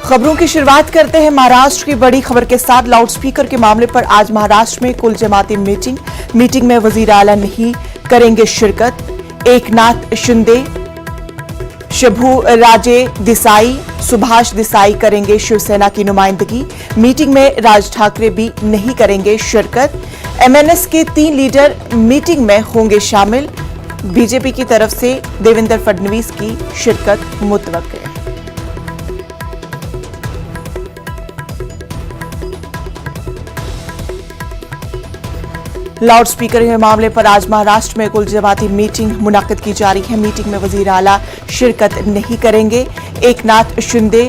खबरों की शुरुआत करते हैं महाराष्ट्र की बड़ी खबर के साथ। लाउडस्पीकर के मामले पर आज महाराष्ट्र में कुल जमाती मीटिंग में वजीर आला नहीं करेंगे शिरकत। एकनाथ शिंदे, शंभूराजे देसाई, सुभाष देसाई करेंगे शिवसेना की नुमाइंदगी। मीटिंग में राज ठाकरे भी नहीं करेंगे शिरकत। एमएनएस के 3 लीडर मीटिंग में होंगे शामिल। बीजेपी की तरफ से देवेंद्र फडणवीस की शिरकत मुतवक्किल। लाउडस्पीकर के मामले पर आज महाराष्ट्र में कुल जमाती मीटिंग मुनक्किद की जा रही है। मीटिंग में वजीर आला शिरकत नहीं करेंगे। एकनाथ शिंदे,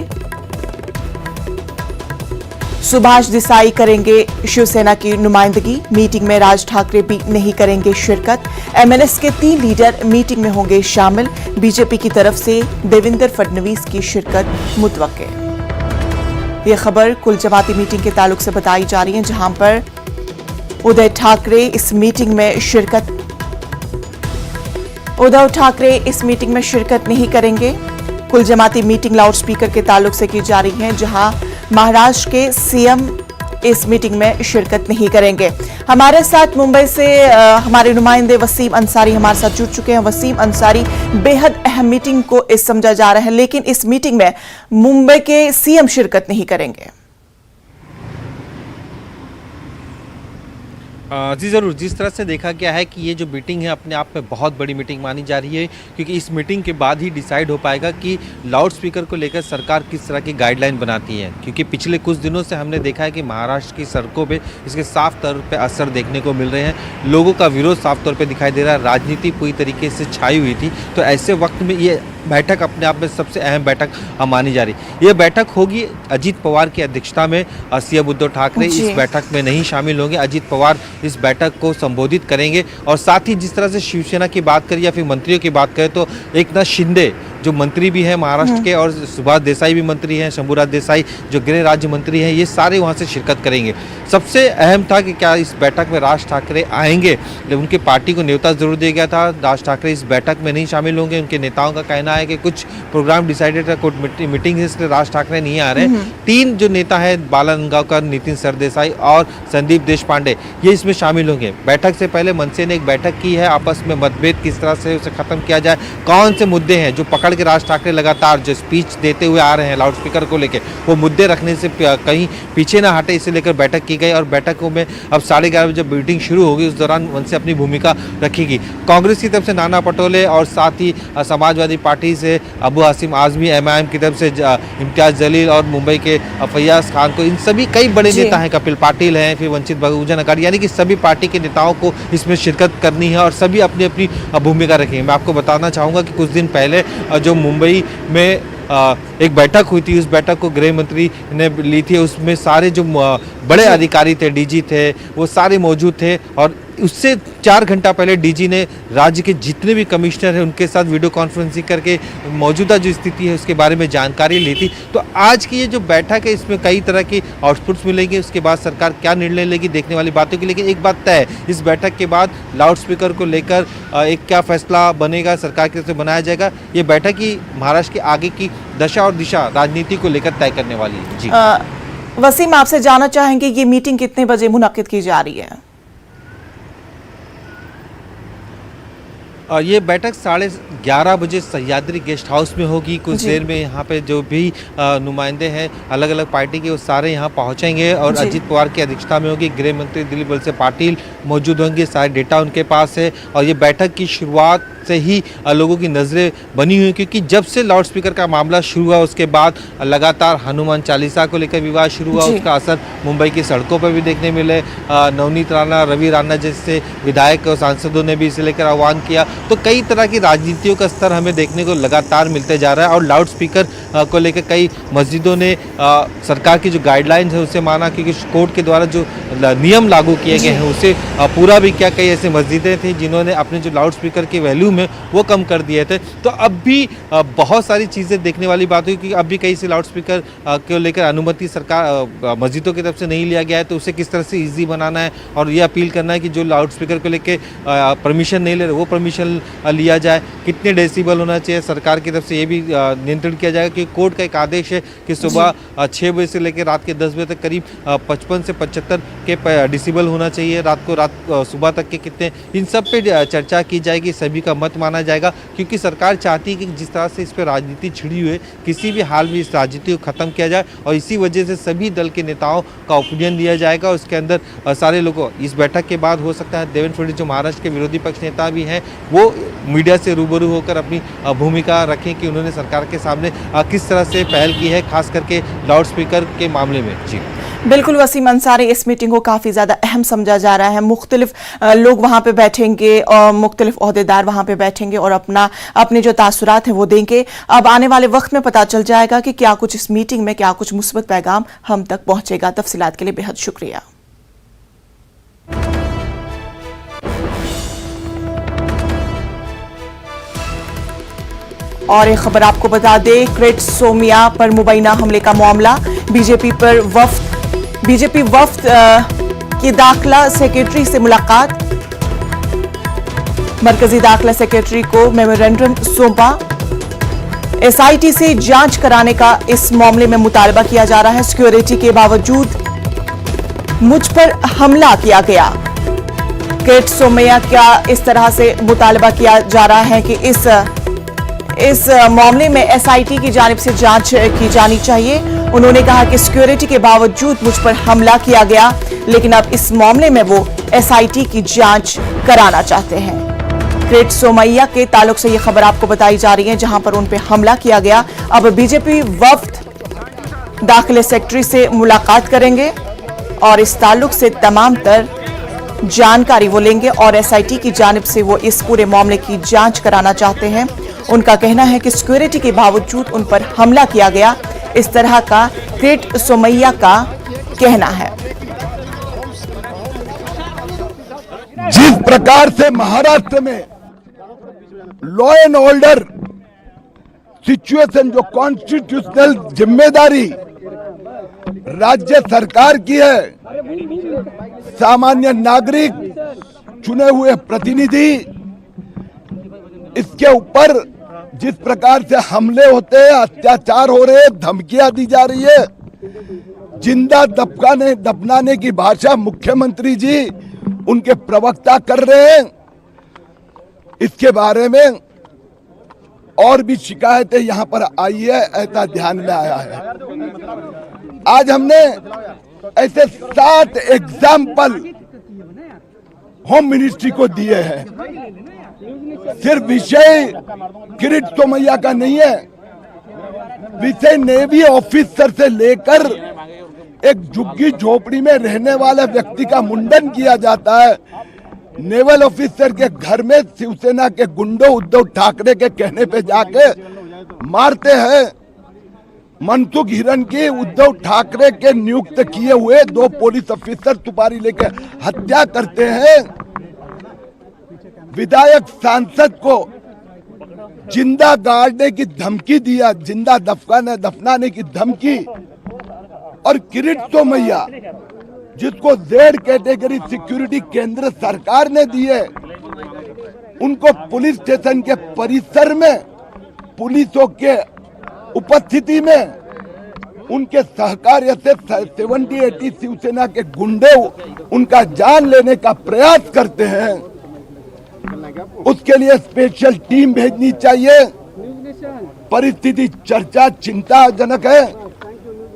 सुभाष देसाई करेंगे शिवसेना की नुमाइंदगी। मीटिंग में राज ठाकरे भी नहीं करेंगे शिरकत। एमएनएस के 3 लीडर मीटिंग में होंगे शामिल। बीजेपी की तरफ से देवेंद्र फडणवीस की शिरकत मुतवक्किल। यह खबर कुल जमाती मीटिंग के ताल्लुक से बताई जा रही है, जहां पर उद्धव ठाकरे इस मीटिंग में शिरकत नहीं करेंगे। कुल जमाती मीटिंग लाउडस्पीकर के ताल्लुक से की जा रही है, जहां महाराष्ट्र के सीएम इस मीटिंग में शिरकत नहीं करेंगे। हमारे साथ मुंबई से हमारे नुमाइंदे वसीम अंसारी हमारे साथ जुड़ चुके हैं। वसीम अंसारी, बेहद अहम मीटिंग को इस समझा जा रहा है, लेकिन इस मीटिंग में मुंबई के सीएम शिरकत नहीं करेंगे। जी ज़रूर, जिस तरह से देखा गया है कि ये जो मीटिंग है अपने आप में बहुत बड़ी मीटिंग मानी जा रही है, क्योंकि इस मीटिंग के बाद ही डिसाइड हो पाएगा कि लाउड स्पीकर को लेकर सरकार किस तरह की गाइडलाइन बनाती है। क्योंकि पिछले कुछ दिनों से हमने देखा है कि महाराष्ट्र की सड़कों पे इसके साफ तौर पे असर देखने को मिल रहे हैं। लोगों का विरोध साफ तौर पे दिखाई दे रहा है। राजनीति पूरी तरीके से छाई हुई थी, तो ऐसे वक्त में ये बैठक अपने आप में सबसे अहम बैठक मानी जा रही। ये बैठक होगी अजीत पवार की अध्यक्षता में। सीएम उद्धव ठाकरे इस बैठक में नहीं शामिल होंगे। अजीत पवार इस बैठक को संबोधित करेंगे। और साथ ही जिस तरह से शिवसेना की बात करें या फिर मंत्रियों की बात करें, तो एकनाथ शिंदे जो मंत्री भी हैं महाराष्ट्र के, और सुभाष देसाई भी मंत्री हैं, शंभूराज देसाई जो गृह राज्य मंत्री हैं, ये सारे वहाँ से शिरकत करेंगे। सबसे अहम था कि क्या इस बैठक में राज ठाकरे आएंगे, लेकिन उनकी पार्टी को न्योता जरूर दिया गया था। राज ठाकरे इस बैठक में नहीं शामिल होंगे। उनके नेताओं का कहना है कि कुछ प्रोग्राम डिसाइडेड है, कुछ मीटिंग है, इसलिए राज ठाकरे नहीं आ रहे। 3 जो नेता है, बाला गंगावकर, नितिन सरदेसाई और संदीप देशपांडे, ये इसमें शामिल होंगे। बैठक से पहले मनसे ने एक बैठक की है, आपस में मतभेद किस तरह से उसे खत्म किया जाए, कौन से मुद्दे हैं जो पकड़ के राज ठाकरे लगातार जो स्पीच देते हुए आ रहे हैं लाउड स्पीकर को लेकर, वो मुद्दे रखने से कहीं पीछे ना हटे, इसे लेकर बैठक की गई। और बैठकों में अब 11:30 बजे मीटिंग शुरू होगी, उस दौरान मनसे अपनी भूमिका रखेगी। कांग्रेस की तरफ से नाना पटोले और साथ ही समाजवादी पार्टी से अबू हासिम आजमी, एमआईएम की तरफ से इम्तियाज जलील और मुंबई के फैयाज खान को, इन सभी कई बड़े नेता हैं, कपिल पाटिल हैं, फिर वंचित बहुजन अघाड़ी, यानी कि सभी पार्टी के नेताओं को इसमें शिरकत करनी है और सभी अपनी अपनी भूमिका रखेंगे। मैं आपको बताना चाहूँगा कि कुछ दिन पहले जो मुंबई में एक बैठक हुई थी, उस बैठक को गृह मंत्री ने ली थी। उसमें सारे जो बड़े अधिकारी थे, डीजी थे, वो सारे मौजूद थे। और उससे 4 घंटा पहले डीजी ने राज्य के जितने भी कमिश्नर हैं उनके साथ वीडियो कॉन्फ्रेंसिंग करके मौजूदा जो स्थिति है उसके बारे में जानकारी ली थी। तो आज की ये जो बैठक है, इसमें कई तरह की आउटपुट्स मिलेंगे। उसके बाद सरकार क्या निर्णय लेगी, देखने वाली बातों की। लेकिन एक बात तय है, इस बैठक के बाद लाउड स्पीकर को लेकर एक क्या फैसला बनेगा, सरकार की तरफ से बनाया जाएगा, ये बैठक ही महाराष्ट्र की आगे की दशा और दिशा राजनीति को लेकर तय करने वाली है। जी वसीम, आपसे जानना चाहेंगे ये मीटिंग कितने बजे मुनक्किद की जा रही है? ये बैठक 11:30 बजे सह्याद्री गेस्ट हाउस में होगी। कुछ देर में यहाँ पे जो भी नुमाइंदे हैं अलग अलग पार्टी के, वो सारे यहाँ पहुँचेंगे और अजीत पवार की अध्यक्षता में होगी। गृह मंत्री दिलीप वलसे पाटिल मौजूद होंगे, सारे डेटा उनके पास है। और ये बैठक की शुरुआत से ही लोगों की नज़रें बनी हुई, क्योंकि जब से लाउड स्पीकर का मामला शुरू हुआ उसके बाद लगातार हनुमान चालीसा को लेकर विवाद शुरू हुआ। उसका असर मुंबई की सड़कों पर भी देखने मिले। नवनीत राणा, रवि राणा जैसे विधायक और सांसदों ने भी इसे लेकर आह्वान किया। तो कई तरह की राजनीतियों का स्तर हमें देखने को लगातार मिलते जा रहा है। और लाउड स्पीकर को लेकर कई मस्जिदों ने सरकार की जो गाइडलाइंस है उसे माना, क्योंकि कोर्ट के द्वारा जो नियम लागू किए गए हैं उसे पूरा भी किया। कई ऐसे मस्जिदें थी जिन्होंने अपने जो लाउड स्पीकर की वैल्यू वॉल्यूम है वो कम कर दिए थे। तो अब भी बहुत सारी चीज़ें देखने वाली बात हुई कि अब भी कई से लाउड स्पीकर को लेकर अनुमति सरकार मस्जिदों की तरफ से नहीं लिया गया है, तो उसे किस तरह से ईजी बनाना है और ये अपील करना है कि जो लाउड स्पीकर को लेकर परमिशन नहीं ले रहे वो परमिशन लिया जाए। कितने डेसिबल होना चाहिए सरकार की तरफ से ये भी नियंत्रण किया जाएगा, कि कोर्ट का एक आदेश है कि सुबह 6 बजे से लेकर रात के 10 बजे तक करीब 55 से 75 के डेसिबल होना चाहिए, सुबह तक के कितने, इन सब पे चर्चा की जाएगी, सभी का मत माना जाएगा। क्योंकि सरकार चाहती है कि जिस तरह से इस पर राजनीति छिड़ी हुई है किसी भी हाल में इस राजनीति को खत्म किया जाए, और इसी वजह से सभी दल के नेताओं का ओपिनियन लिया जाएगा। उसके अंदर सारे लोगों, इस बैठक के बाद हो सकता है देवेंद्र फडणवीस जो महाराष्ट्र के विरोधी पक्ष नेता भी हैं वो मीडिया से रूबरू होकर अपनी भूमिका रखें कि उन्होंने सरकार के सामने किस तरह से पहल की है, खास करके लाउड स्पीकर के मामले में। जी बिल्कुल वसीम अंसारी, इस मीटिंग को काफी ज्यादा अहम समझा जा रहा है। मुख्तलिफ लोग वहां पे बैठेंगे और मुख्तलिफ ओहदेदार वहां पे बैठेंगे और अपने जो तासुरात हैं वो देंगे। अब आने वाले वक्त में पता चल जाएगा कि क्या कुछ इस मीटिंग में, क्या कुछ मुस्बत पैगाम हम तक पहुंचेगा। तफसीलात के लिए बेहद शुक्रिया। और एक खबर आपको बता दें, किरीट सोमैया पर मुबैना हमले का मामला, बीजेपी वफ्द की दाखिला सेक्रेटरी से मुलाकात, मरकजी दाखिला सेक्रेटरी को मेमोरेंडम सौंपा, एसआईटी से जांच कराने का इस मामले में मुतालबा किया जा रहा है। सिक्योरिटी के बावजूद मुझ पर हमला किया गया। किरीट सोमैया का इस तरह से मुतालबा किया जा रहा है कि इस मामले में एसआईटी की जानिब से जांच की जानी चाहिए। उन्होंने कहा कि सिक्योरिटी के बावजूद मुझ पर हमला किया गया, लेकिन अब इस मामले में वो एसआईटी की जांच कराना चाहते हैं। किरीट सोमैया के ताल्लुक से ये खबर आपको बताई जा रही है, जहां पर उन पर हमला किया गया। अब बीजेपी वफ्द दाखिले सेक्रेटरी से मुलाकात करेंगे और इस ताल्लुक से तमाम तर जानकारी वो लेंगे और एसआईटी की जानिब से वो इस पूरे मामले की जांच कराना चाहते हैं। उनका कहना है कि सिक्योरिटी के बावजूद उन पर हमला किया गया, इस तरह का किरीट सोमैया का कहना है। जिस प्रकार से महाराष्ट्र में लॉ एंड ऑर्डर सिचुएशन, जो कॉन्स्टिट्यूशनल जिम्मेदारी राज्य सरकार की है, सामान्य नागरिक, चुने हुए प्रतिनिधि, इसके ऊपर जिस प्रकार से हमले होते हैं, अत्याचार हो रहे हैं, धमकियां दी जा रही है, जिंदा दफनाने की भाषा मुख्यमंत्री जी उनके प्रवक्ता कर रहे हैं, इसके बारे में और भी शिकायतें यहां पर आई है, ऐसा ध्यान में आया है। आज हमने ऐसे 7 एग्जाम्पल होम मिनिस्ट्री को दिए हैं। सिर्फ विषय किरीट सोमैया का नहीं है, विषय नेवी ऑफिसर से लेकर एक झुग्गी झोपड़ी में रहने वाले व्यक्ति का मुंडन किया जाता है। नेवल ऑफिसर के घर में शिवसेना के गुंडों उद्धव ठाकरे के कहने पे जाके मारते हैं। मनसुख हिरन की उद्धव ठाकरे के नियुक्त किए हुए 2 पुलिस ऑफिसर सुपारी लेकर हत्या करते हैं। विधायक सांसद को जिंदा गाड़ने की धमकी दिया, जिंदा दफनाने की धमकी। और किरीट सोमैया, जिसको जेड कैटेगरी सिक्योरिटी केंद्र सरकार ने दिए, उनको पुलिस स्टेशन के परिसर में पुलिसों के उपस्थिति में उनके सहकार्य से 70-80 शिवसेना के गुंडे उनका जान लेने का प्रयास करते हैं। उसके लिए स्पेशल टीम भेजनी चाहिए। परिस्थिति चर्चा चिंताजनक है।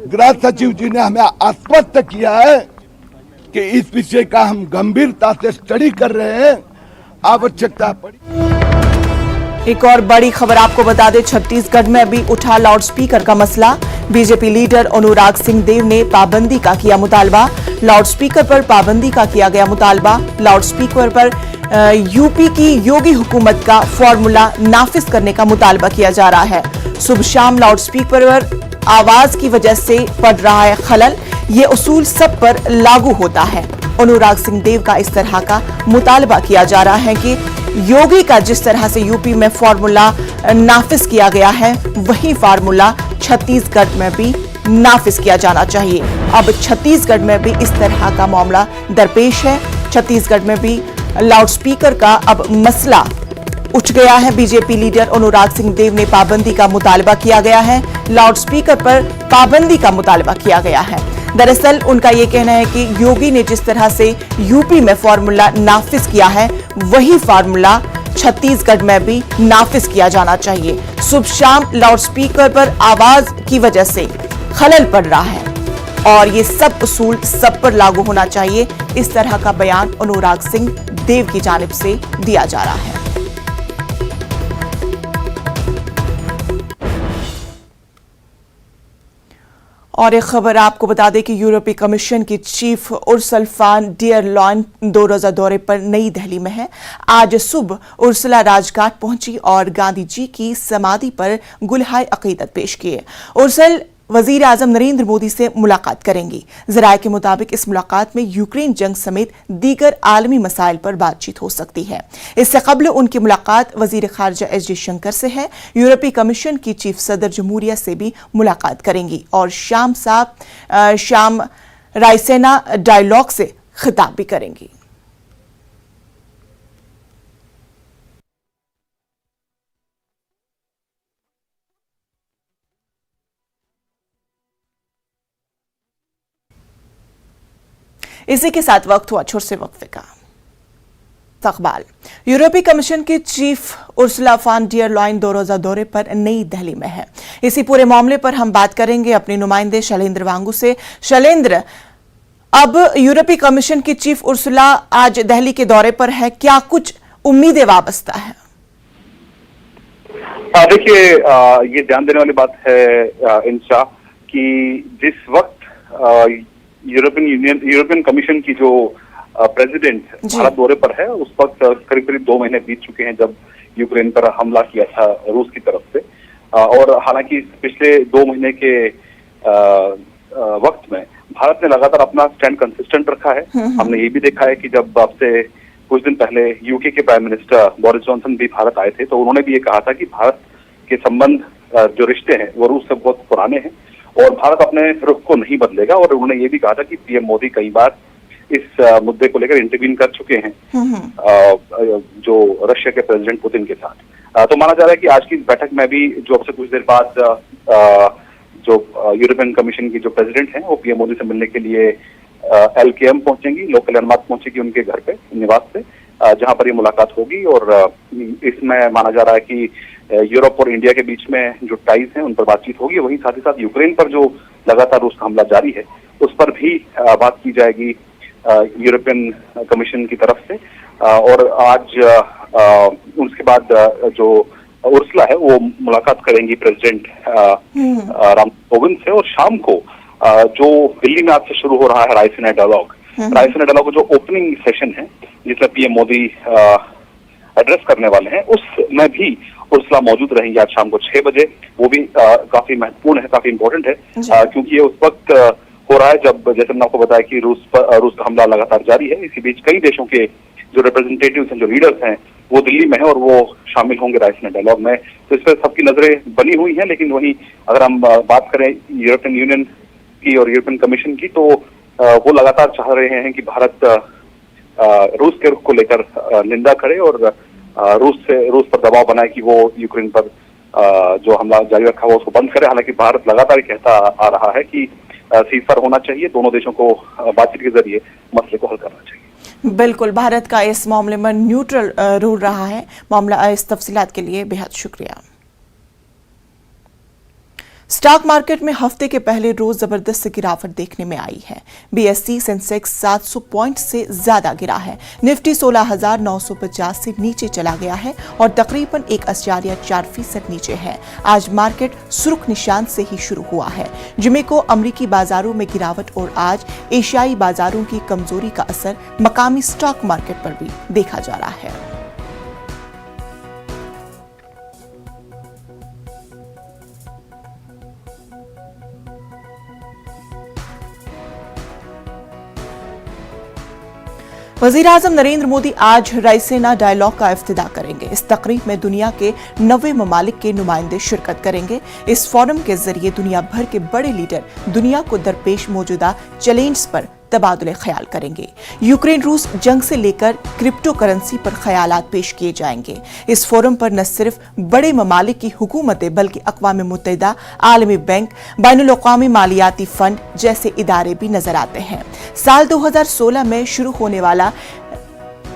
गृह सचिव जी ने हमें आश्वस्त किया है कि इस विषय का हम गंभीरता से स्टडी कर रहे हैं। आवश्यकता पड़ी। एक और बड़ी खबर आपको बता दें, छत्तीसगढ़ में अभी उठा लाउडस्पीकर का मसला। बीजेपी लीडर अनुराग सिंह देव ने पाबंदी का किया मुतालबा। लाउडस्पीकर पर पाबंदी का किया गया मुतालबा। लाउडस्पीकर पर यूपी की योगी हुकूमत का फॉर्मूला नाफिज करने का मुतालबा किया जा रहा है। सुबह शाम लाउडस्पीकर पर आवाज की वजह से पड़ रहा है खलल। ये उसूल सब पर लागू होता है। अनुराग सिंह देव का इस तरह का मुतालबा किया जा रहा है कि योगी का जिस तरह से यूपी में फॉर्मूला नाफिज किया गया है, वही फार्मूला छत्तीसगढ़ में भी नाफिज किया जाना चाहिए। अब छत्तीसगढ़ में भी इस तरह का मामला दरपेश है। छत्तीसगढ़ में भी लाउडस्पीकर का अब मसला उठ गया है। बीजेपी लीडर अनुराग सिंह देव ने पाबंदी का मुतालबा किया गया है। लाउडस्पीकर पर पाबंदी का मुतालबा किया गया है। दरअसल उनका यह कहना है कि योगी ने जिस तरह से यूपी में फॉर्मूला नाफिज किया है, वही फार्मूला छत्तीसगढ़ में भी नाफिज किया जाना चाहिए। सुबह शाम लाउडस्पीकर पर आवाज की वजह से खलल पड़ रहा है और ये सब उसूल सब पर लागू होना चाहिए। इस तरह का बयान अनुराग सिंह देव की जानिब से दिया जा रहा है। और एक खबर आपको बता दें कि यूरोपीय कमीशन की चीफ उर्सुला फॉन डर लेयन 2 रोजा दौरे पर नई दिल्ली में है। आज सुबह उर्सुला राजघाट पहुंची और गांधी जी की समाधि पर गुलहाय अकीदत पेश किए। उर्सुला वजीर आजम नरेंद्र मोदी से मुलाकात करेंगी। जराये के मुताबिक इस मुलाकात में यूक्रेन जंग समेत दीगर आलमी मसाइल पर बातचीत हो सकती है। इससे कबल उनकी मुलाकात वजीर खारजा एस जयशंकर से है। यूरोपीय कमीशन की चीफ सदर जमहूरिया से भी मुलाकात करेंगी और शाम रायसेना डायलॉग से खिताब भी करेंगी। इसी के साथ वक्त हुआ छोटे से वक्फे का। इस्तकबाल। यूरोपीय कमीशन की चीफ उर्सुला फॉन डर लेयन 2 रोजा दौरे पर नई दिल्ली में है। इसी पूरे मामले पर हम बात करेंगे अपने नुमाइंदे शैलेंद्र वांगू से। शैलेंद्र, अब यूरोपीय कमीशन की चीफ उर्सुला आज दिल्ली के दौरे पर है, क्या कुछ उम्मीदें वाबस्ता है? देखिए, ये ध्यान देने वाली बात है इंशा कि जिस वक्त यूरोपियन कमीशन की जो प्रेसिडेंट भारत दौरे पर है, उस वक्त करीब करीब 2 महीने बीत चुके हैं जब यूक्रेन पर हमला किया था रूस की तरफ से। और हालांकि पिछले 2 महीने के वक्त में भारत ने लगातार अपना स्टैंड कंसिस्टेंट रखा है। हमने ये भी देखा है कि जब अब से कुछ दिन पहले यूके के प्राइम मिनिस्टर बोरिस जॉनसन भी भारत आए थे, तो उन्होंने भी ये कहा था कि भारत के संबंध जो रिश्ते हैं वो रूस से बहुत पुराने हैं और भारत अपने रुख को नहीं बदलेगा। और उन्होंने ये भी कहा था कि पीएम मोदी कई बार इस मुद्दे को लेकर इंटरवीन कर चुके हैं जो रशिया के प्रेसिडेंट पुतिन के साथ। तो माना जा रहा है कि आज की बैठक में भी जो अब से कुछ देर बाद जो यूरोपियन कमीशन की जो प्रेसिडेंट हैं वो पीएम मोदी से मिलने के लिए LKM पहुंचेंगी, लोक कल्याण मार्ग पहुंचेगी उनके घर पे, निवास पे, जहां पर ये मुलाकात होगी। और इसमें माना जा रहा है कि यूरोप और इंडिया के बीच में जो टाइज हैं उन पर बातचीत होगी। वहीं साथ ही साथ यूक्रेन पर जो लगातार रूस का हमला जारी है उस पर भी बात की जाएगी यूरोपियन कमीशन की तरफ से। और आज उसके बाद जो उर्सुला है वो मुलाकात करेंगी प्रेसिडेंट रामनाथ कोविंद से। और शाम को जो दिल्ली में आज से शुरू हो रहा है रायसेना डायलॉग जो ओपनिंग सेशन है जिसमें पीएम मोदी एड्रेस करने वाले हैं, उसमें भी उर्सुला मौजूद रहेंगी आज शाम को 6 बजे। वो भी काफी महत्वपूर्ण है, काफी इम्पोर्टेंट है, क्योंकि ये उस वक्त हो रहा है जब, जैसे मैंने आपको बताया कि रूस का हमला लगातार जारी है। इसी बीच कई देशों के जो रिप्रेजेंटेटिव्स हैं, जो लीडर्स हैं, वो दिल्ली में है और वो शामिल होंगे रायसेना डायलॉग में। तो इस पर सबकी नजरें बनी हुई हैं। लेकिन वहीं अगर हम बात करें यूरोपियन यूनियन की और यूरोपियन कमीशन की, तो वो लगातार चाह रहे हैं कि भारत रूस के रुख को लेकर निंदा करे और रूस पर दबाव बनाए कि वो यूक्रेन पर जो हमला जारी रखा हुआ उसको बंद करे। हालांकि भारत लगातार कहता आ रहा है कि सीजफायर होना चाहिए, दोनों देशों को बातचीत के जरिए मसले को हल करना चाहिए। बिल्कुल, भारत का इस मामले में न्यूट्रल रोल रहा है। मामला इस तफसीलात के लिए बेहद शुक्रिया। स्टॉक मार्केट में हफ्ते के पहले रोज जबरदस्त गिरावट देखने में आई है। बीएसई सेंसेक्स 700 पॉइंट से ज्यादा गिरा है। निफ्टी 16,950 से नीचे चला गया है और तकरीबन 1.4% नीचे है। आज मार्केट सुर्ख निशान से ही शुरू हुआ है। जुमे को अमरीकी बाजारों में गिरावट और आज एशियाई बाजारों की कमजोरी का असर मकामी स्टॉक मार्केट पर भी देखा जा रहा है। वज़ीर-ए-आज़म नरेंद्र मोदी आज रायसीना डायलॉग का इफ्तिताह करेंगे। इस तकरीब में दुनिया के 90 ममालिक के नुमाइंदे शिरकत करेंगे। इस फोरम के जरिए दुनिया भर के बड़े लीडर दुनिया को दरपेश मौजूदा चैलेंज पर तबादुले ख्याल करेंगे। यूक्रेन रूस जंग से लेकर क्रिप्टो करेंसी पर ख्यालात पेश किए जाएंगे। इस फोरम पर न सिर्फ बड़े ममालिक की हुकूमतें बल्कि अक़वाम मुत्तहिदा, आलमी बैंक, बैनुल अक़वामी मालियाती फंड जैसे इदारे भी नजर आते हैं। साल 2016 में शुरू होने वाला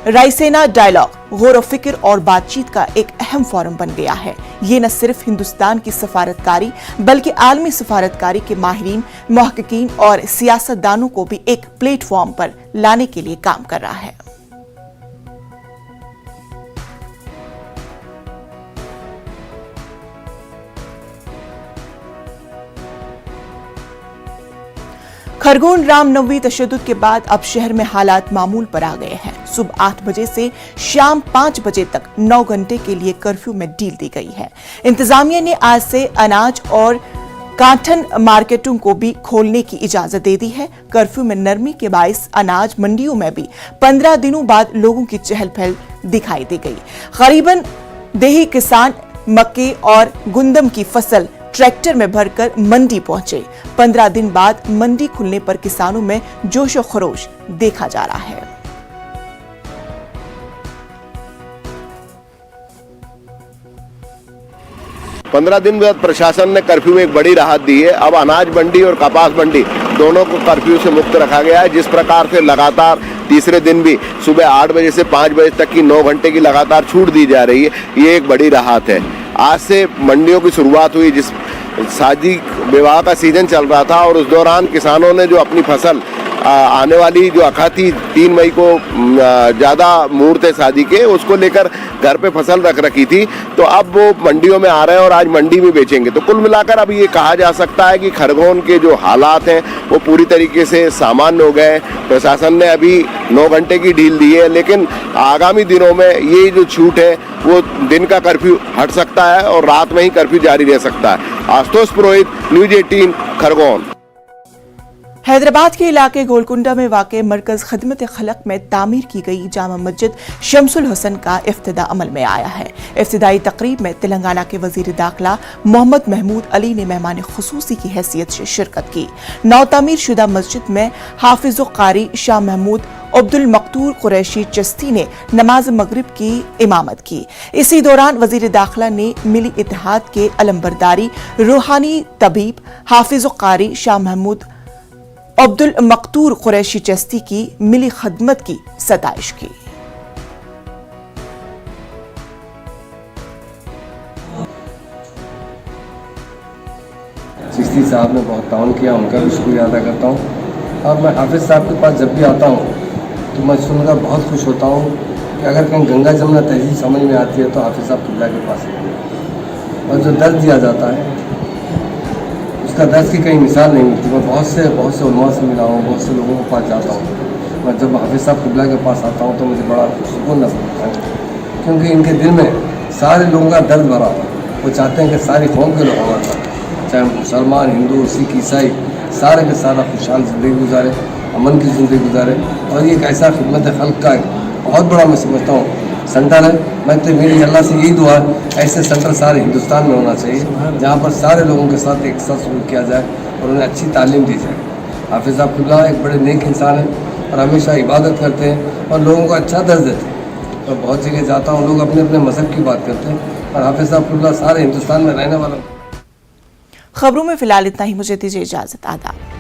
रायसीना डायलॉग गौर व फिक्र और बातचीत का एक अहम फोरम बन गया है। ये न सिर्फ हिंदुस्तान की सफारतकारी बल्कि आलमी सफारतकारी के माहिरीन, मुहक्किकीन और सियासतदानों को भी एक प्लेटफॉर्म पर लाने के लिए काम कर रहा है। खरगोन रामनवमी तशद्दुद के बाद अब शहर में हालात मामूल पर आ गए हैं। सुबह 8 बजे से शाम 5 बजे तक 9 घंटे के लिए कर्फ्यू में ढील दी गई है। इंतजामिया ने आज से अनाज और काटन मार्केटों को भी खोलने की इजाजत दे दी है। कर्फ्यू में नरमी के बाइस अनाज मंडियों में भी 15 दिनों बाद लोगों की चहल पहल दिखाई दी गई। करीबन देही किसान मक्के और गुंदम की फसल ट्रैक्टर में भरकर मंडी पहुंचे। 15 दिन बाद मंडी खुलने पर किसानों में जोश और खरोश देखा जा रहा है। पंद्रह दिन बाद प्रशासन ने कर्फ्यू में एक बड़ी राहत दी है। अब अनाज मंडी और कपास मंडी दोनों को कर्फ्यू से मुक्त रखा गया है। जिस प्रकार से लगातार तीसरे दिन भी सुबह 8 बजे से 5 बजे तक की 9 घंटे की लगातार छूट दी जा रही है, ये एक बड़ी राहत है। आज से मंडियों की शुरुआत हुई। जिस शादी विवाह का सीजन चल रहा था और उस दौरान किसानों ने जो अपनी फसल आने वाली जो अखा थी 3 मई को ज़्यादा मुहूर्त है शादी के, उसको लेकर घर पे फसल रख रखी थी, तो अब वो मंडियों में आ रहे हैं और आज मंडी में बेचेंगे। तो कुल मिलाकर अब ये कहा जा सकता है कि खरगोन के जो हालात हैं वो पूरी तरीके से सामान्य हो गए। प्रशासन ने अभी 9 घंटे की ढील दी है, लेकिन आगामी दिनों में ये जो छूट है वो दिन का कर्फ्यू हट सकता है और रात में ही कर्फ्यू जारी रह सकता है। आशुतोष पुरोहित, न्यूज़ 18, खरगोन। हैदराबाद के इलाके गोलकुंडा में वाक़ मरकज़ खिदमत खलक में तामीर की गई जामा मस्जिद शमसुल हसन का इफ्तिदा अमल में आया है। इफ्तिदाई तकरीब में तेलंगाना के वज़ीर दाखिला मोहम्मद महमूद अली ने मेहमान खुसूसी की हैसियत से शिरकत की। नौ तामीर शुदा मस्जिद में हाफिज़ कारी शाह महमूद अब्दुल मकतूर कुरैशी चिश्ती ने नमाज मगरिब की इमामत की। इसी दौरान वज़ीर दाखिला ने मिली इत्तेहाद के अलमबरदारी रूहानी तबीब हाफिज़ कारी शाह महमूद अब्दुल मकतूर कुरैशी चिश्ती की मिली खदमत की सताइश की। चिश्ती साहब ने बहुत ताउन किया, उनका भी शुक्रिया अदा करता हूँ। और मैं हाफिज़ साहब के पास जब भी आता हूँ तो मैं सुनकर बहुत खुश होता हूँ कि अगर कहीं गंगा जमुना तहजीब समझ में आती है तो हाफिज़ साहब किबला के पास है। और जो दर्द दिया जाता है उसका दर्द की कहीं मिसाल नहीं मिलती। मैं बहुत से उलमा से मिला हूँ, बहुत से लोगों के पास जाता हूँ। मैं जब हाफिज़ साहब किबला के पास आता हूँ तो मुझे बड़ा सुकून नज़र आता है, क्योंकि इनके दिल में सारे लोगों का दर्द भरा हुआ है। वो चाहते हैं कि सारी कौम के लोग हमारे साथ, चाहे मुसलमान, हिंदू, सिख, ईसाई, सारे के सारा खुशहाल ज़िंदगी गुजारे, अमन की ज़िंदगी गुजारे। और ये एक ऐसा खिदमत खल्क का बहुत बड़ा मैं समझता हूँ सेंटर है। मैं तो मेरी अल्लाह से यही दुआ है ऐसे सेंटर सारे हिंदुस्तान में होना चाहिए, जहाँ पर सारे लोगों के साथ एक साथ सलूक किया जाए और उन्हें अच्छी तालीम दी जाए। हाफिज़ साहब किबला एक बड़े नेक इंसान हैं और हमेशा इबादत करते हैं और लोगों को अच्छा दर्ज देते हैं। तो बहुत जगह जाता हूँ, लोग अपने अपने मज़हब की बात करते हैं और हाफिज़ साहब किबला सारे हिंदुस्तान में रहने वाला। खबरों में फिलहाल इतना ही, मुझे दीजिए इजाज़त। आदाब।